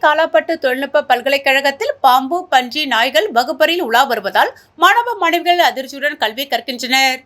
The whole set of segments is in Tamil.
காலாப்பட்டு தொழில்நுட்ப பல்கலைக்கழகத்தில் பாம்பு, பன்றி, நாய்கள் வகுப்பறையில் உலா வருவதால் மாணவ மாணவிகள் அதிர்ச்சியுடன் கல்வி கற்கின்றனர்.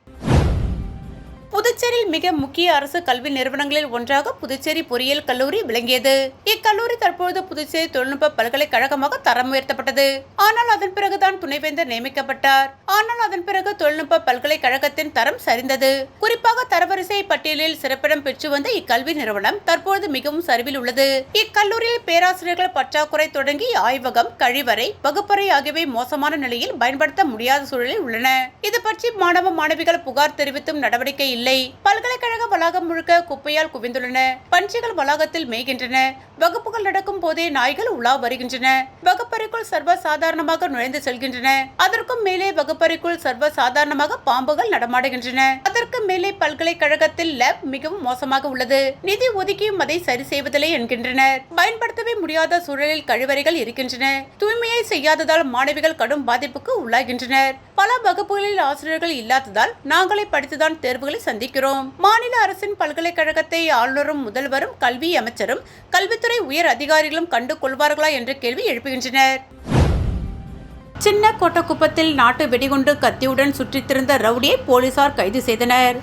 புதுச்சேரியில் மிக முக்கிய அரசு கல்வி நிறுவனங்களில் ஒன்றாக புதுச்சேரி பொறியியல் கல்லூரி விளங்கியது. இக்கல்லூரி தற்பொழுது புதுச்சேரி தொழில்நுட்ப பல்கலைக்கழகமாக தரம் உயர்த்தப்பட்டது. ஆனால் அதன் பிறகுதான் துணைவேந்தர் நியமிக்கப்பட்டார். ஆனால் அதன் பிறகு தொழில்நுட்ப பல்கலைக்கழகத்தின் தரம் சரிந்தது. குறிப்பாக தரவரிசை பட்டியலில் சிறப்பிடம் பெற்று வந்த இக்கல்வி நிறுவனம் தற்பொழுது மிகவும் சரிவில் உள்ளது. இக்கல்லூரியில் பேராசிரியர்கள் பற்றாக்குறை தொடங்கி ஆய்வகம், கழிவறை, வகுப்பறை ஆகியவை மோசமான நிலையில் பயன்படுத்த முடியாத சூழலில் உள்ளன. இது பற்றி மாணவ மாணவிகள் புகார் தெரிவித்தும் நடவடிக்கை இல்லை. பல்கலைக்கழக வளாகம் முழுக்க குப்பையால் குவிந்துள்ளன. பன்றிகள் வளாகத்தில் மேய்கின்றன. வகுப்புகள் நடக்கும் போதே நாய்கள் உலா வருகின்றன. வகுப்பறைக்குள் சர்வ சாதாரணமாக நுழைந்து செல்கின்றன. அதற்கும் மேலே வகுப்பறைக்குள் சர்வ சாதாரணமாக பாம்புகள் நடமாடுகின்றன. அதற்கு மேலே பல்கலைக்கழகத்தில் லேப் மிகவும் மோசமாக உள்ளது. நிதி ஒதுக்கியும் அதை சரி செய்வதில்லை என்கின்றனர். பயன்படுத்தவே முடியாத சூழலில் கழிவறைகள் இருக்கின்றன. தூய்மையை செய்யாததால் மாணவிகள் கடும் பாதிப்புக்கு உள்ளாகின்றனர். பல வகுப்புகளில் ஆசிரியர்கள் இல்லாததால் நாங்களே படித்துதான் தேர்வுகளை சந்திக்கிறோம். மாநில அரசின் பல்கலைக்கழகத்தை ஆளுநரும், முதல்வரும், கல்வி அமைச்சரும், கல்வித்துறை உயர் அதிகாரிகளும் கண்டு கொள்வார்களா என்ற கேள்வி எழுப்புகின்றனர். சின்ன கோட்டக்குப்பத்தில் நாட்டு வெடிகுண்டு கத்தியுடன் சுற்றித்திருந்த ரவுடியை போலீசார் கைது செய்தனர்.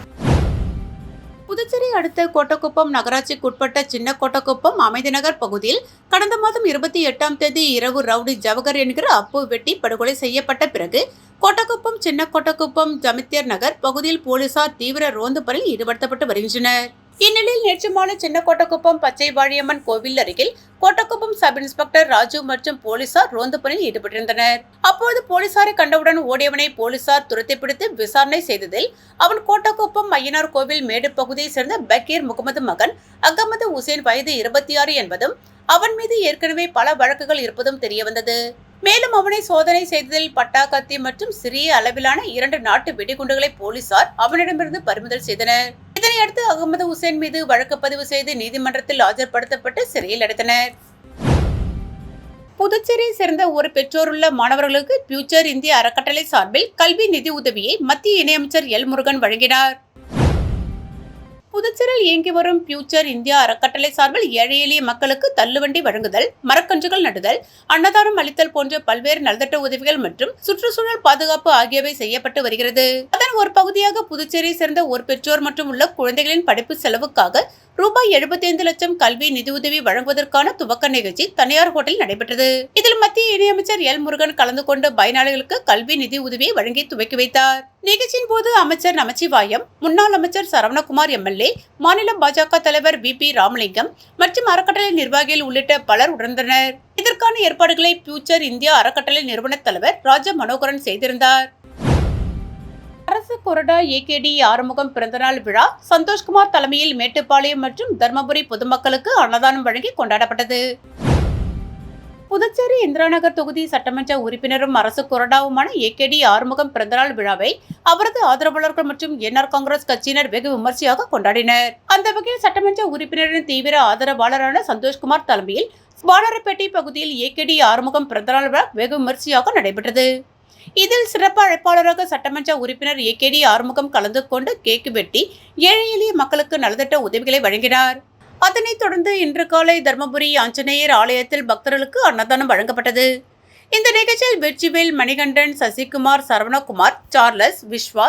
புதுச்சேரி அடுத்த கோட்டக்குப்பம் நகராட்சிக்குட்பட்ட சின்ன கோட்டக்குப்பம் அமைதிநகர் பகுதியில் கடந்த மாதம் 28ஆம் தேதி இரவு ரவுடி ஜவஹர் என்கிற அப்பு வெட்டி படுகொலை செய்யப்பட்ட பிறகு கோட்டக்குப்பம், சின்ன கோட்டக்குப்பம், ஜமித்தியர் நகர் பகுதியில் போலீசார் தீவிர ரோந்து பணியில் ஈடுபடுத்தப்பட்டு வருகின்றனர். இந்நிலையில் நேற்று மாலை சின்ன கோட்டக்குப்பம் பச்சை வாழியம்மன் கோவில் அருகில் கோட்டக்குப்பம் சப் இன்ஸ்பெக்டர் ராஜு மற்றும் போலீசார் ரோந்து பணியில் ஈடுபட்டிருந்தனர். அப்போது போலீசாரை கண்டவுடன் ஓடியவனை போலீசார் துரத்தி பிடித்து விசாரணை செய்ததில் அவன் கோட்டக்குப்பம் ஐயனார் கோவில் மேடு பகுதியை சேர்ந்த பக்கீர் முகமது மகன் அகமது உசேன் வயது 26 என்பதும் அவன் மீது ஏற்கனவே பல வழக்குகள் இருப்பதும் தெரியவந்தது. மேலும் அவனை சோதனை செய்ததில் பட்டா, கத்தி மற்றும் சிறிய அளவிலான 2 நாட்டு வெடிகுண்டுகளை போலீசார் அவனிடமிருந்து பறிமுதல் செய்தனர். இதனையடுத்து அகமது உசேன் மீது வழக்கு பதிவு செய்து நீதிமன்றத்தில் ஆஜர்படுத்தப்பட்டு சிறையில் அடைத்தனர். புதுச்சேரியை சேர்ந்த ஒரு பெற்றோருள்ள மாணவர்களுக்கு ஃபியூச்சர் இந்தியா அறக்கட்டளை சார்பில் கல்வி நிதி உதவியை மத்திய இணையமைச்சர் எல் முருகன் வழங்கினார். புதுச்சேரியில் இயங்கி வரும் ஃபியூச்சர் இந்தியா அறக்கட்டளை சார்பில் ஏழை எளிய மக்களுக்கு தள்ளுவண்டி வழங்குதல், மரக்கன்றுகள் நடுதல், அன்னதானம் அளித்தல் போன்ற பல்வேறு நலத்திட்ட உதவிகள் மற்றும் சுற்றுச்சூழல் பாதுகாப்பு ஆகியவை செய்யப்பட்டு வருகிறது. அதன் ஒரு பகுதியாக புதுச்சேரியை சேர்ந்த ஒரு பெற்றோர் மற்றும் உள்ள குழந்தைகளின் படிப்பு செலவுக்காக ரூபாய் 75 லட்சம் கல்வி நிதியுதவி வழங்குவதற்கான துவக்க நிகழ்ச்சி தனியார் ஹோட்டலில் நடைபெற்றது. இதில் மத்திய இணையமைச்சர் எல் முருகன் கலந்து கொண்டு பயனாளிகளுக்கு கல்வி நிதி உதவியை வழங்கி துவக்கி வைத்தார். நிகழ்ச்சியின் போது அமைச்சர் நமச்சிவாயம், முன்னாள் அமைச்சர் சரவணகுமார் எம்எல்ஏ, மாநில பாஜக தலைவர் VP ராமலிங்கம் மற்றும் அறக்கட்டளை நிர்வாகிகள் உள்ளிட்ட பலர் உணர்ந்தனர். இதற்கான ஏற்பாடுகளை ஃபியூச்சர் இந்தியா அறக்கட்டளை நிறுவன தலைவர் ராஜ மனோகரன் செய்திருந்தார். அரசு கொறடா AKD ஆறுமுகம் பிறந்தநாள் விழா சந்தோஷ்குமார் தலைமையில் மேட்டுப்பாளையம் மற்றும் தர்மபுரி பொதுமக்களுக்கு அன்னதானம் வழங்கி கொண்டாடப்பட்டது. புதுச்சேரி இந்திராநகர் தொகுதி சட்டமன்ற உறுப்பினரும் அரசு கொறடாவுமான AKD ஆறுமுகம் பிறந்தநாள் விழாவை அவரது ஆதரவாளர்கள் மற்றும் NR காங்கிரஸ் கட்சியினர் வெகு விமர்சையாக கொண்டாடினர். அந்த வகையில் சட்டமன்ற உறுப்பினரின் தீவிர ஆதரவாளரான சந்தோஷ்குமார் தலைமையில் வானரப்பேட்டை பகுதியில் AKD ஆறுமுகம் பிறந்தநாள் விழா வெகு விமர்சையாக நடைபெற்றது. இதில் சிறப்பு அழைப்பாளராக சட்டமன்ற உறுப்பினர் AKD ஆறுமுகம் கலந்து கொண்டு கேக் வெட்டி ஏழை எளிய மக்களுக்கு நலத்திட்ட உதவிகளை வழங்கினார். அதனைத் தொடர்ந்து இன்று காலை தர்மபுரி ஆஞ்சநேயர் ஆலயத்தில் பக்தர்களுக்கு அன்னதானம் வழங்கப்பட்டது. இந்த நிகழ்ச்சியில் வெற்றிவேல், மணிகண்டன், சசிகுமார், சரவணகுமார், சார்லஸ், விஸ்வா,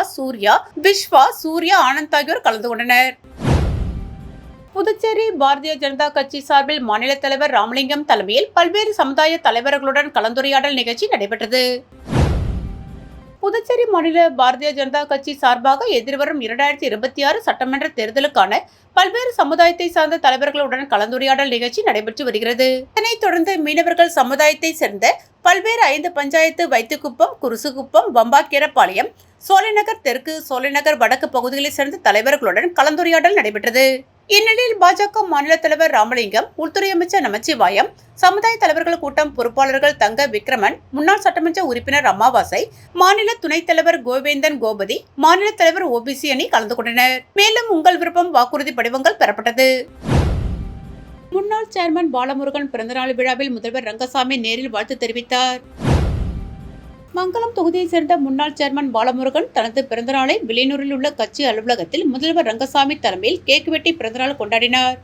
சூர்யா, ஆனந்த் ஆகியோர் கலந்து கொண்டனர். புதுச்சேரி பாரதிய ஜனதா கட்சி சார்பில் மாநில தலைவர் ராமலிங்கம் தலைமையில் பல்வேறு சமுதாய தலைவர்களுடன் கலந்துரையாடல் நிகழ்ச்சி நடைபெற்றது. புதுச்சேரி மாநில பாரதிய ஜனதா கட்சி சார்பாக எதிர்வரும் 2026 சட்டமன்ற தேர்தலுக்கான பல்வேறு சமுதாயத்தை சார்ந்த தலைவர்களுடன் கலந்துரையாடல் நிகழ்ச்சி நடைபெற்று வருகிறது. இதனைத் தொடர்ந்து மீனவர்கள் சமுதாயத்தை சேர்ந்த பல்வேறு 5 பஞ்சாயத்து வைத்துக்குப்பம், குருசுகுப்பம், வம்பாக்கீரப்பாளையம், சோலைநகர் தெற்கு, சோலைநகர் வடக்கு பகுதிகளைச் சேர்ந்த தலைவர்களுடன் கலந்துரையாடல் நடைபெற்றது. இந்நிலையில் பாஜக மாநில தலைவர் ராமலிங்கம், உள்துறை அமைச்சர் நமச்சிவாயம், சமுதாய தலைவர்கள் கூட்டம் பொறுப்பாளர்கள் தங்க விக்ரமன், முன்னாள் சட்டமன்ற உறுப்பினர் அமாவாசை, மாநில துணைத் தலைவர் கோவேந்தன் கோபதி, மாநில தலைவர் OBC அணி கலந்து கொண்டனர். மேலும் உங்கள் விருப்பம் வாக்குறுதி படிவங்கள் பெறப்பட்டது. முன்னாள் சேர்மன் பாலமுருகன் பிறந்தநாள் விழாவில் முதல்வர் ரங்கசாமி நேரில் வாழ்த்து தெரிவித்தார். மங்கலம் தொகுதியை சேர்ந்த முன்னாள் சேர்மன் பாலமுருகன் தனது பிறந்தநாளை வில்லியனூரில் உள்ள கட்சி அலுவலகத்தில் முதல்வர் ரங்கசாமி தலைமையில் கேக் வெட்டி பிறந்தநாள் கொண்டாடினார்.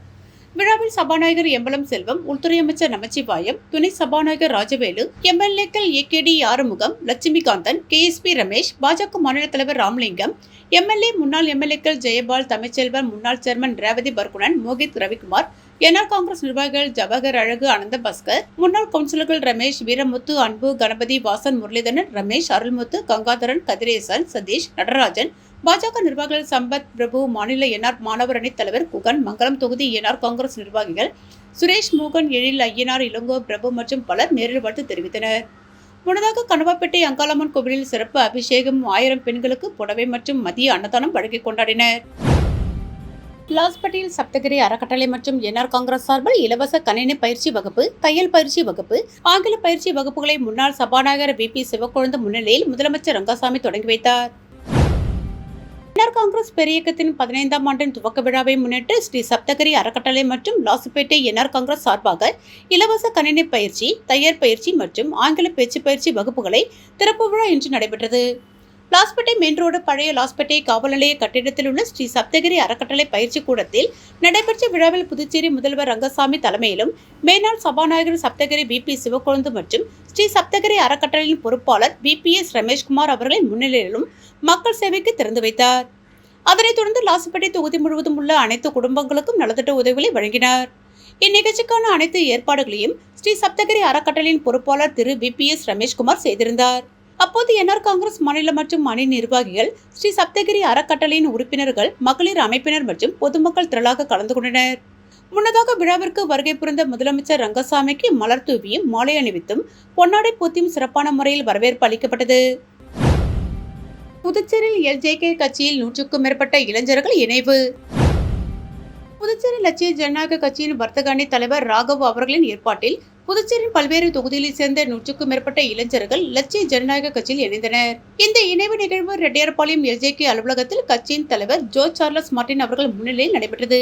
விழாவில் சபாநாயகர் எம்பலம் செல்வம், உள்துறை அமைச்சர் நமச்சிவாயம், துணை சபாநாயகர் ராஜவேலு, எம்எல்ஏக்கள் ஏகேடி ஆறுமுகம், லட்சுமிகாந்தன், கேஎஸ்பி ரமேஷ், பாஜக மாநில தலைவர் ராமலிங்கம், எம்எல்ஏ முன்னாள் எம்எல்ஏக்கள் ஜெயபால், தமிழ்ச்செல்வன், முன்னாள் சேர்மன் ரேவதி பர்குணன், மோகித் ரவிக்குமார், என்ஆர் காங்கிரஸ் நிர்வாகிகள் ஜவஹர் அழகு, அனந்த பாஸ்கர், முன்னாள் கவுன்சிலர்கள் ரமேஷ், வீரமுத்து, அன்பு, கணபதி, வாசன், முரளிதரன், ரமேஷ், அருள்முத்து, கங்காதரன், கதிரேசன், சதீஷ், நடராஜன், பாஜக நிர்வாகிகள் சம்பத் பிரபு, மாநில என்ஆர் மாணவர் அணித் தலைவர் குகன், மங்கலம் தொகுதி என்ஆர் காங்கிரஸ் நிர்வாகிகள் சுரேஷ், மோகன், எழில், ஐயனார், இளங்கோ, பிரபு மற்றும் பலர் நேரில் வாழ்த்து தெரிவித்தனர். முன்னதாக கனவாப்பேட்டை அங்காளம்மன் கோவிலில் சிறப்பு அபிஷேகம், 1000 பெண்களுக்கு புடவை மற்றும் மதிய அன்னதானம் வழங்கி கொண்டாடினர். லாஸ்பேட்டையில் சப்தகிரி அறக்கட்டளை மற்றும் என்ஆர் காங்கிரஸ் சார்பில் இலவச கணினி பயிற்சி வகுப்பு, தையல் பயிற்சி வகுப்பு, ஆங்கில பயிற்சி வகுப்புகளை முன்னாள் சபாநாயகர் VP சிவக்கொழுந்து முன்னிலையில் முதலமைச்சர் ரங்கசாமி தொடங்கி வைத்தார். என்ஆர் காங்கிரஸ் பெரியக்கத்தின் 15ஆம் ஆண்டின் துவக்க விழாவை முன்னிட்டு ஸ்ரீ சப்தகிரி அறக்கட்டளை மற்றும் லாஸ்பேட்டை என்ஆர் காங்கிரஸ் சார்பாக இலவச கணினி பயிற்சி, தையல் பயிற்சி மற்றும் ஆங்கில பேச்சு பயிற்சி வகுப்புகளை திறப்பு விழா இன்று நடைபெற்றது. லாஸ்பேட்டை மெயின் ரோடு பழைய லாஸ்பேட்டை காவல் நிலைய கட்டிடத்தில் உள்ள ஸ்ரீ சப்தகிரி அறக்கட்டளை பயிற்சி கூடத்தில் நடைபெற்ற விழாவில் புதுச்சேரி முதல்வர் ரங்கசாமி தலைமையிலும் மேனாள் சபாநாயகர் சப்தகிரி VP சிவக்கொழுந்து மற்றும் ஸ்ரீ சப்தகிரி அறக்கட்டளையின் பொறுப்பாளர் VPS ரமேஷ்குமார் அவர்களின் முன்னிலையிலும் மக்கள் சேவைக்கு திறந்து வைத்தார். அதனைத் தொடர்ந்து லாஸ்பேட்டை தொகுதி முழுவதும் உள்ள அனைத்து குடும்பங்களுக்கும் நலத்திட்ட உதவிகளை வழங்கினார். இந்நிகழ்ச்சிக்கான அனைத்து ஏற்பாடுகளையும் ஸ்ரீ சப்தகிரி அறக்கட்டளையின் பொறுப்பாளர் திரு VPS ரமேஷ்குமார் செய்திருந்தார். அப்போது என்ஆர் காங்கிரஸ் மாநில மற்றும் அணி நிர்வாகிகள், ஸ்ரீ சப்தகிரி அறக்கட்டளையின் உறுப்பினர்கள், மகளிர் அமைப்பினர் மற்றும் பொதுமக்கள் திரளாக கலந்து கொண்டனர். முன்னதாக விழாவிற்கு வருகை புரிந்த முதலமைச்சர் ரங்கசாமிக்கு மலர் தூவியும் மாலை அணிவித்தும் பொன்னாடை போத்தியும் சிறப்பான முறையில் வரவேற்பு அளிக்கப்பட்டது. புதுச்சேரியில் LJK கட்சியில் 100க்கும் மேற்பட்ட இளைஞர்கள் இணைவு. புதுச்சேரி லட்சிய ஜனநாயக கட்சியின் வர்த்தக அணி தலைவர் ராகவ் அவர்களின் ஏற்பாட்டில் புதுச்சேரியின் பல்வேறு தொகுதிகளைச் சேர்ந்த 100க்கும் மேற்பட்ட இளைஞர்கள் லட்சிய ஜனநாயக கட்சியில் இணைந்தனர். இந்த இணைவு நிகழ்வு ரெட்டியார்பாளையம் LJK அலுவலகத்தில் கட்சியின் தலைவர் ஜோ சார்லஸ் மார்டின் அவர்கள் முன்னிலையில் நடைபெற்றது.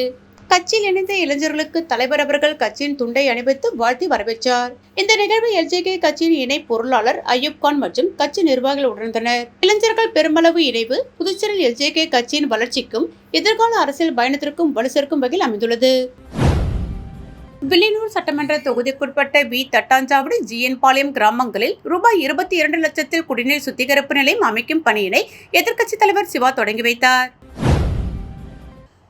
கட்சியில் இணைந்த இளைஞர்களுக்கு தலைவர் அவர்கள் கட்சியின் துண்டை அணிவித்து வாழ்த்தி வரவேற்றார். இந்த நிகழ்வு LJK கட்சியின் இணை பொருளாளர் அய்யூப் கான் மற்றும் கட்சி நிர்வாகிகள் உணர்ந்தனர். இளைஞர்கள் பெருமளவு இணைவு புதுச்சேரியில் LJK கட்சியின் வளர்ச்சிக்கும் எதிர்கால அரசியல் பயணத்திற்கும் வலு சேர்க்கும் வகையில் அமைந்துள்ளது. வில்லியனூர் சட்டமன்ற தொகுதிக்குட்பட்ட தட்டாஞ்சாவடி GN பாளையம் கிராமங்களில் ரூபாய் 22 லட்சத்தில் குடிநீர் சுத்திகரிப்பு நிலையம் அமைக்கும் பணியினை எதிர்க்கட்சித் தலைவர் சிவா தொடங்கி வைத்தார்.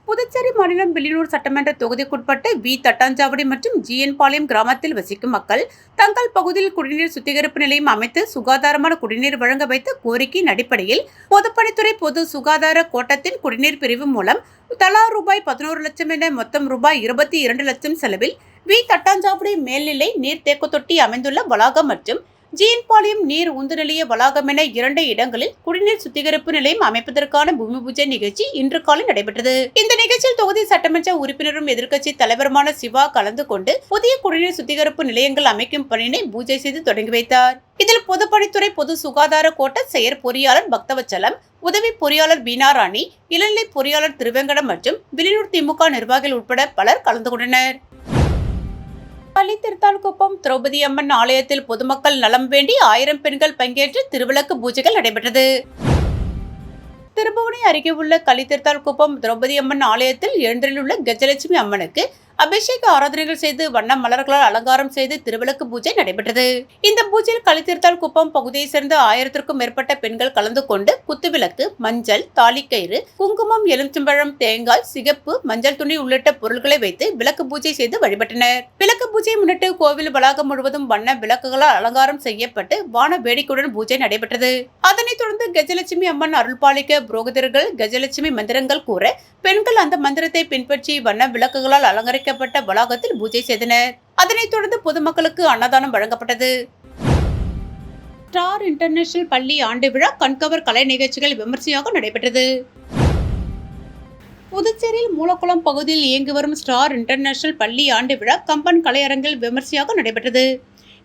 புதுச்சேரி மாநிலம் வில்லியனூர் சட்டமன்ற தொகுதிக்குட்பட்ட தட்டாஞ்சாவடி மற்றும் GN பாளையம் கிராமத்தில் வசிக்கும் மக்கள் தங்கள் பகுதியில் குடிநீர் சுத்திகரிப்பு நிலையம் அமைத்து சுகாதாரமான குடிநீர் வழங்க வைத்த கோரிக்கையின் அடிப்படையில் பொதுப்பணித்துறை பொது சுகாதார கோட்டத்தின் குடிநீர் பிரிவு மூலம் தலா ரூபாய் 11 லட்சம் என மொத்தம் ரூபாய் 22 லட்சம் செலவில் தட்டாஞ்சாவடி மேல்நிலை நீர் தேக்க தொட்டி அமைந்துள்ள வளாகம் மற்றும் GN பாளையம் நீர் உந்து நிலைய வளாகம் என 2 இடங்களில் குடிநீர் சுத்திகரிப்பு நிலையம் அமைப்பதற்கான பூமி பூஜை நிகழ்ச்சி இன்று காலை நடைபெற்றது. இந்த நிகழ்ச்சியில் தொகுதி சட்டமன்ற உறுப்பினரும் எதிர்க்கட்சி தலைவருமான சிவா கலந்து கொண்டு புதிய குடிநீர் சுத்திகரிப்பு நிலையங்கள் அமைக்கும் பணியினை பூஜை செய்து தொடங்கி வைத்தார். இதில் பொதுப்பணித்துறை பொது சுகாதார கோட்ட செயற் பொறியாளர் பக்தவச்சலம், உதவி பொறியாளர் பீனாராணி, இளநிலை பொறியாளர் திருவேங்கடம் மற்றும் வில்லியனூர் திமுக நிர்வாகிகள் உட்பட பலர் கலந்து கொண்டனர். கள்ளித்திருத்தான்குப்பம் திரௌபதி அம்மன் ஆலயத்தில் பொதுமக்கள் நலம் வேண்டி 1000 பெண்கள் பங்கேற்று திருவிளக்கு பூஜைகள் நடைபெற்றது. திருபுவனை அருகே உள்ள கள்ளித்திருத்தான்குப்பம் திரௌபதி அம்மன் ஆலயத்தில் எழுந்தருளுள்ள கஜலட்சுமி அம்மனுக்கு அபிஷேக ஆராதனைகள் செய்து வண்ண மலர்களால் அலங்காரம் செய்து திருவிளக்கு பூஜை நடைபெற்றது. இந்த பூஜையில் கள்ளித்திருத்தான்குப்பம் பகுதியை சேர்ந்த 1000க்கும் மேற்பட்ட பெண்கள் கலந்து கொண்டு குத்துவிளக்கு, மஞ்சள், தாலிக்கயிறு, குங்குமம், எலுமிச்சம்பழம், தேங்காய், சிகப்பு, மஞ்சள் துணி உள்ளிட்ட பொருட்களை வைத்து விளக்கு பூஜை செய்து வழிபட்டனர். விளக்கு பூஜையை முன்னிட்டு கோவில் வளாகம் முழுவதும் வண்ண விளக்குகளால் அலங்காரம் செய்யப்பட்டு வான வேடிக்கையுடன் பூஜை நடைபெற்றது. அதனைத் தொடர்ந்து கஜலட்சுமி அம்மன் அருள்பாலிக்க புரோகிதர்கள் கஜலட்சுமி மந்திரங்கள் கூற பெண்கள் அந்த மந்திரத்தை பின்பற்றி வண்ண விளக்குகளால் அலங்கரிக்கப்பட்ட வளாகத்தில் பூஜை செய்தனர். அதனைத் தொடர்ந்து பொதுமக்களுக்கு அன்னதானம் வழங்கப்பட்டது. ஸ்டார் இன்டர்நேஷனல் பள்ளி ஆண்டு விழா கண்கவர் கலை நிகழ்ச்சிகள் விமர்சையாக நடைபெற்றது. புதுச்சேரியில் மூலக்குளம் பகுதியில் இயங்கி வரும் ஸ்டார் இன்டர்நேஷனல் பள்ளி ஆண்டு விழா கம்பன் கலையரங்கில் விமர்சையாக நடைபெற்றது.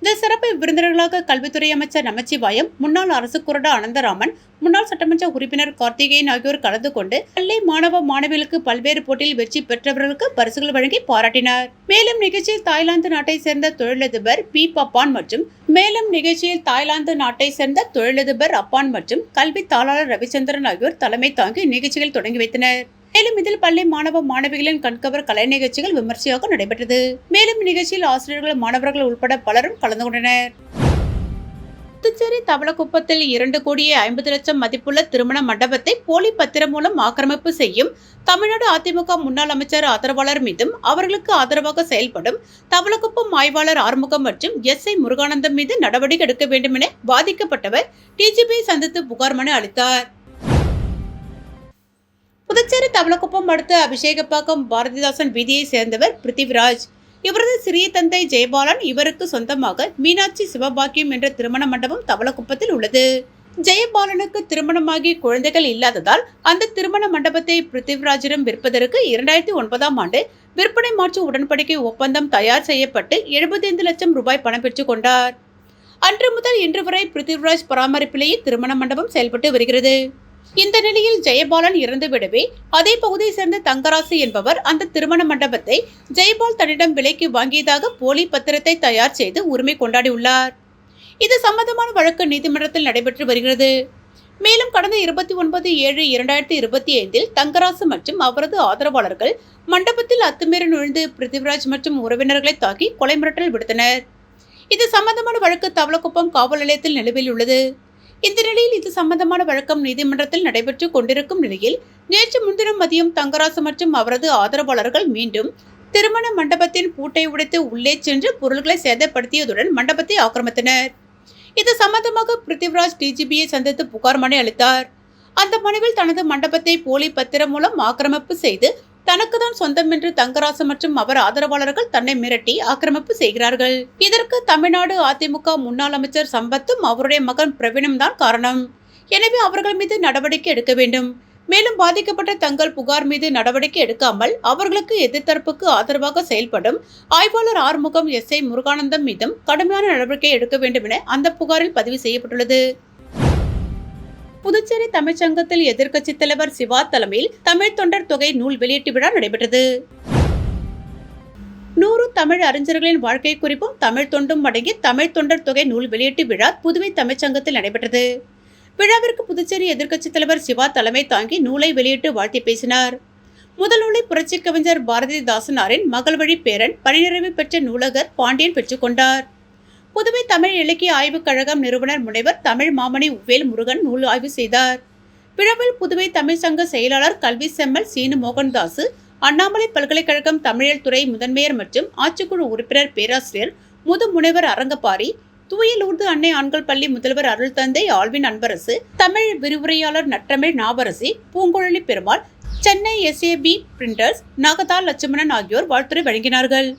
இந்த சிறப்பு விருந்தினர்களாக கல்வித்துறை அமைச்சர் நமச்சிவாயம், முன்னாள் அரசு கொறடா அனந்தராமன், முன்னாள் சட்டமன்ற உறுப்பினர் கார்த்திகேயன் ஆகியோர் கலந்து கொண்டு பள்ளி மாணவ மாணவிகளுக்கு பல்வேறு போட்டியில் வெற்றி பெற்றவர்களுக்கு பரிசுகள் வழங்கி பாராட்டினார். மேலும் நிகழ்ச்சியில் தாய்லாந்து நாட்டை சேர்ந்த தொழிலதிபர் பி பப்பான் மற்றும் கல்வி தாளாளர் ரவிச்சந்திரன் ஆகியோர் தலைமை தாங்கி நிகழ்ச்சிகள் தொடங்கி வைத்தனர். மேலும் இதில் பள்ளி மாணவ மாணவிகளின் கண்கவர் கலை நிகழ்ச்சிகள் விமர்சையாக நடைபெற்றது. மேலும் இந்நிகழ்ச்சியில் ஆசிரியர்கள், மாணவர்கள் உட்பட பலரும் கலந்து கொண்டனர். புதுச்சேரி தவளக்குப்பத்தில் 2,50,00,000 மதிப்புள்ள திருமண மண்டபத்தை போலி பத்திரம் மூலம் ஆக்கிரமிப்பு செய்யும் தமிழ்நாடு அதிமுக முன்னாள் அமைச்சர் ஆதரவாளர் மீதும் அவர்களுக்கு ஆதரவாக செயல்படும் தவளக்குப்பம் ஆய்வாளர் ஆறுமுகம் மற்றும் SI முருகானந்தம் மீது நடவடிக்கை எடுக்க வேண்டும் என பாதிக்கப்பட்டவர் டிஜிபியை சந்தித்து புகார் மனு அளித்தார். புதுச்சேரி தவளக்குப்பம் அடுத்த அபிஷேகப்பாக்கம் பாரதிதாசன் வீதியை சேர்ந்தவர் பிருத்திவிராஜ். இவரது சிறிய தந்தை ஜெயபாலன் இவருக்கு சொந்தமாக மீனாட்சி சிவபாக்கியம் என்ற திருமண மண்டபம் தவளக்குப்பத்தில் உள்ளது. ஜெயபாலனுக்கு திருமணமாகி குழந்தைகள் இல்லாததால் அந்த திருமண மண்டபத்தை பிருத்திவிராஜிடம் விற்பதற்கு 2009ஆம் ஆண்டு விற்பனை மாற்று உடன்படிக்கை ஒப்பந்தம் தயார் செய்யப்பட்டு 75 லட்சம் ரூபாய் பணம் பெற்றுக் கொண்டார். அன்று முதல் இன்று வரை பிருத்திவிராஜ் பராமரிப்பிலேயே திருமண மண்டபம் செயல்பட்டு வருகிறது. இந்த நிலையில் ஜெயபாலன் இறந்துவிடவே அதே பகுதியை சேர்ந்த தங்கராசு என்பவர் அந்த திருமண மண்டபத்தை ஜெயபால் தன்னிடம் விலைக்கு வாங்கியதாக போலி பத்திரத்தை தயார் செய்து உரிமை கொண்டாடியுள்ளார். இது சம்பந்தமான வழக்கு நீதிமன்றத்தில் நடைபெற்று வருகிறது. மேலும் கடந்த 29/7/2025 தங்கராசு மற்றும் அவரது ஆதரவாளர்கள் மண்டபத்தில் அத்துமீறி நுழைந்து பிருத்திவிராஜ் மற்றும் உறவினர்களை தாக்கி கொலை மிரட்டல் விடுத்தனர். இது சம்பந்தமான வழக்கு தவளக்குப்பம் காவல் நிலையத்தில் நிலுவையில் உள்ளது. இந்த நிலையில் இது சம்பந்தமான வழக்கம் நீதிமன்றத்தில் நடைபெற்று கொண்டிருக்கும் நிலையில் நேற்று முன்தினம் மதியம் தங்கராசு மற்றும் அவரது ஆதரவாளர்கள் மீண்டும் திருமண மண்டபத்தின் பூட்டை உடைத்து உள்ளே சென்று பொருட்களை சேதப்படுத்தியதுடன் மண்டபத்தை ஆக்கிரமித்தனர். இது சம்பந்தமாக பிருத்திவிராஜ் டிஜிபியை சந்தித்து புகார் மனு அளித்தார். அந்த மனுவில் தனது மண்டபத்தை போலி பத்திரம் மூலம் ஆக்கிரமிப்பு செய்து தனக்குதான் சொந்தம் என்று தங்கராசு மற்றும் அவர் ஆதரவாளர்கள் தன்னை மிரட்டி ஆக்கிரமிப்பு செய்கிறார்கள். இதற்கு தமிழ்நாடு அதிமுக முன்னாள் அமைச்சர் சம்பத்தும் அவருடைய மகன் பிரவீனும் தான் காரணம். எனவே அவர்கள் மீது நடவடிக்கை எடுக்க வேண்டும். மேலும் பாதிக்கப்பட்ட தங்கள் புகார் மீது நடவடிக்கை எடுக்காமல் அவர்களுக்கு எதிர்த்தரப்புக்கு ஆதரவாக செயல்படும் ஆய்வாளர் ஆறுமுகம் SI முருகானந்தம் மீதும் கடுமையான நடவடிக்கை எடுக்க வேண்டும் என அந்த புகாரில் பதிவு செய்யப்பட்டுள்ளது. புதுச்சேரி தமிழ்ச்சங்கத்தில் எதிர்க்கட்சி தலைவர் சிவா தலைமையில் தமிழ் தொண்டர் தொகை நூல் வெளியீட்டு விழா நடைபெற்றது. 100 தமிழ் அறிஞர்களின் வாழ்க்கை குறிப்பும் தமிழ் தொண்டும் அடங்கிய தமிழ் தொண்டர் தொகை நூல் வெளியீட்டு விழா புதுவை தமிழ்ச்சங்கத்தில் நடைபெற்றது. விழாவிற்கு புதுச்சேரி எதிர்க்கட்சி தலைவர் சிவா தலைமை தாங்கி நூலை வெளியிட்டு வாழ்த்தி பேசினார். முதல் நூலை புரட்சி கவிஞர் பாரதிதாசனாரின் மகள் வழி பேரன் பணிநிறைவு பெற்ற நூலகர் பாண்டியன் பெற்றுக்கொண்டார். புதுவை தமிழ் இலக்கிய ஆய்வுக் கழகம் நிறுவனர் முனைவர் தமிழ் மாமணி உவேல் முருகன் நூல் ஆய்வு செய்தார். விழாவில் புதுவை தமிழ் சங்க செயலாளர் கல்வி செம்மல் சீனு மோகன்தாசு, அண்ணாமலை பல்கலைக்கழகம் தமிழியல் துறை முதன்மையர் மற்றும் ஆட்சிக்குழு உறுப்பினர் பேராசிரியர் முது முனைவர் அரங்கபாரி, தூய லூர்து அன்னை ஆண்கள் பள்ளி முதல்வர் அருள் தந்தை ஆல்வின் அன்பரசு, தமிழ் விரிவுரையாளர் நற்றமிழ் நாவரசி, பூங்குழலி பெருமாள், சென்னை SAB பிரிண்டர்ஸ் நாகதா லட்சுமணன் ஆகியோர் வாழ்த்துரை வழங்கினார்கள்.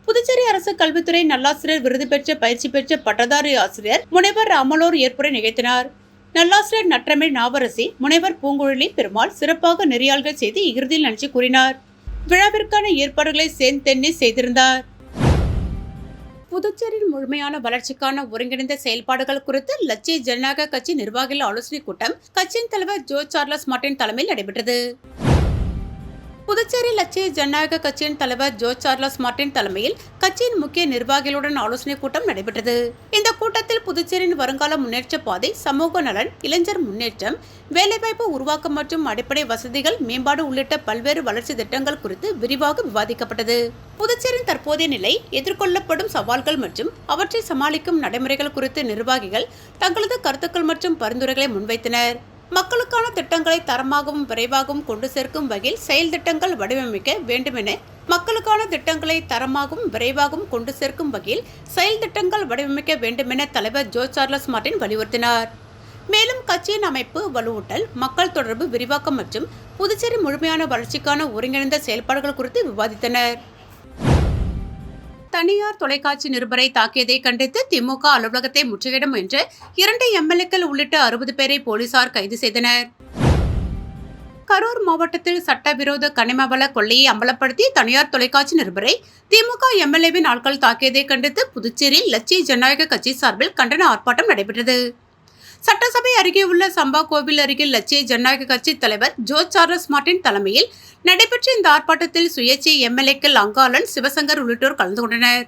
புதுச்சேரி அரசு கல்வித்துறை நல்லாசிரியர் விருது பெற்ற பயிற்சி பெற்ற பட்டதாரி ஆசிரியர் முனைவர் அமலோர் ஏற்புரை நிகழ்த்தினார். நல்லாசிரியர் நற்றமிழ் நாவரசி, முனைவர் பூங்குழலி பெருமாள் சிறப்பாக நெறியாள்கள் செய்து இறுதியில் நன்றி கூறினார். விழாவிற்கான ஏற்பாடுகளை சென் தென்னிஸ் செய்திருந்தார். புதுச்சேரியின் முழுமையான வளர்ச்சிக்கான ஒருங்கிணைந்த செயல்பாடுகள் குறித்து லட்சிய ஜனநாயக கட்சி நிர்வாகிகள் ஆலோசனைக் கூட்டம் கட்சியின் தலைவர் ஜோ சார்லஸ் மார்டின் தலைமையில் நடைபெற்றது. புதுச்சேரி லட்சிய ஜனநாயக கட்சியின் தலைவர் ஜோ சார்லஸ் மார்டின் தலைமையில் கட்சியின் முக்கிய நிர்வாகிகளுடன் ஆலோசனைக் கூட்டம் நடைபெற்றது. இந்த கூட்டத்தில் புதுச்சேரியின் வருங்கால முன்னேற்ற பாதை, சமூக நலன், இளைஞர் முன்னேற்றம், வேலைவாய்ப்பு உருவாக்கம் மற்றும் அடிப்படை வசதிகள் மேம்பாடு உள்ளிட்ட பல்வேறு வளர்ச்சி திட்டங்கள் குறித்து விரிவாக விவாதிக்கப்பட்டது. புதுச்சேரியின் தற்போதைய நிலை, எதிர்கொள்ளப்படும் சவால்கள் மற்றும் அவற்றை சமாளிக்கும் நடைமுறைகள் குறித்து நிர்வாகிகள் தங்களது கருத்துக்கள் மற்றும் பரிந்துரைகளை முன்வைத்தனர். மக்களுக்கான திட்டங்களை தரமாகவும் விரைவாகவும் கொண்டு சேர்க்கும் வகையில் செயல் திட்டங்கள் வடிவமைக்க வேண்டுமென மக்களுக்கான திட்டங்களை தரமாகவும் விரைவாகவும் கொண்டு சேர்க்கும் வகையில் செயல் திட்டங்கள் வடிவமைக்க வேண்டுமென தலைவர் ஜோ சார்லஸ் மார்டின் வலியுறுத்தினார். மேலும் கட்சியின் அமைப்பு வலுவூட்டல், மக்கள் தொடர்பு விரிவாக்கம் மற்றும் புதுச்சேரி முழுமையான வளர்ச்சிக்கான ஒருங்கிணைந்த செயல்பாடுகள் குறித்து விவாதித்தனர். தனியார் தொலைக்காட்சி நிருபரை தாக்கியதை கண்டித்து திமுக அலுவலகத்தை முற்றுகையிட முயன்ற 2 MLAக்கள் உள்ளிட்ட 60 பேரை போலீசார் கைது செய்தனர். கரூர் மாவட்டத்தில் சட்டவிரோத கனிமவள கொள்ளையை அம்பலப்படுத்தி தனியார் தொலைக்காட்சி நிருபரை திமுக MLAவின் ஆட்கள் தாக்கியதை கண்டித்து புதுச்சேரி லட்சிய ஜனநாயக கட்சி சார்பில் கண்டன ஆர்ப்பாட்டம் நடைபெற்றது. சட்டசபை அருகே உள்ள சம்பா கோவில் அருகில் லட்சிய ஜனநாயக கட்சி தலைவர் ஜோ சார்லஸ் மார்டின் தலைமையில் நடைபெற்ற இந்த ஆர்ப்பாட்டத்தில் சுயேட்சை MLAக்கள் அங்காளன், சிவசங்கர் உள்ளிட்டோர் கலந்து கொண்டனர்.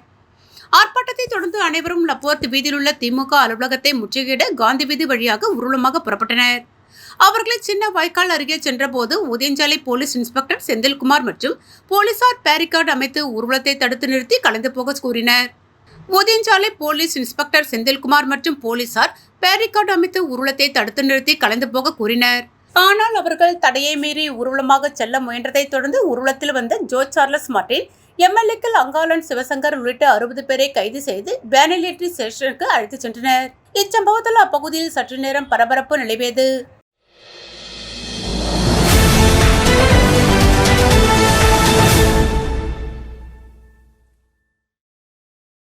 ஆர்ப்பாட்டத்தை தொடர்ந்து அனைவரும் லப்போர்த் வீதியில் உள்ள திமுக அலுவலகத்தை முற்றுகையிட காந்தி வீதி வழியாக ஊர்வலமாக புறப்பட்டனர். அவர்களை சின்ன வாய்க்கால் அருகே சென்றபோது உதயஞ்சாலை போலீஸ் இன்ஸ்பெக்டர் செந்தில்குமார் மற்றும் போலீசார் பேரிகார்டு அமைத்து ஊர்வலத்தை தடுத்து நிறுத்தி கலந்து போக கூறினர். உதயஞ்சாலை போலீஸ் இன்ஸ்பெக்டர் செந்தில்குமார் மற்றும் போலீசார் பேரிகார்டு அமைத்து ஊர்வலத்தை தடுத்து நிறுத்தி கலந்து போக கூறினர். ஆனால் அவர்கள் தடையை மீறி ஊர்வலமாக செல்ல முயன்றதை தொடர்ந்து ஊர்வலத்தில் வந்த ஜோர்ஜ் சார்லஸ் மார்டின், எம்எல்ஏக்கள் அங்காளன் சிவசங்கர் உள்ளிட்ட 60 பேரை கைது செய்து பேனலியேற்றி ஸ்டேஷனுக்கு அழைத்துச் சென்றனர். இச்சம்பவத்தில் அப்பகுதியில் சற்று நேரம் பரபரப்பு நிலவியது.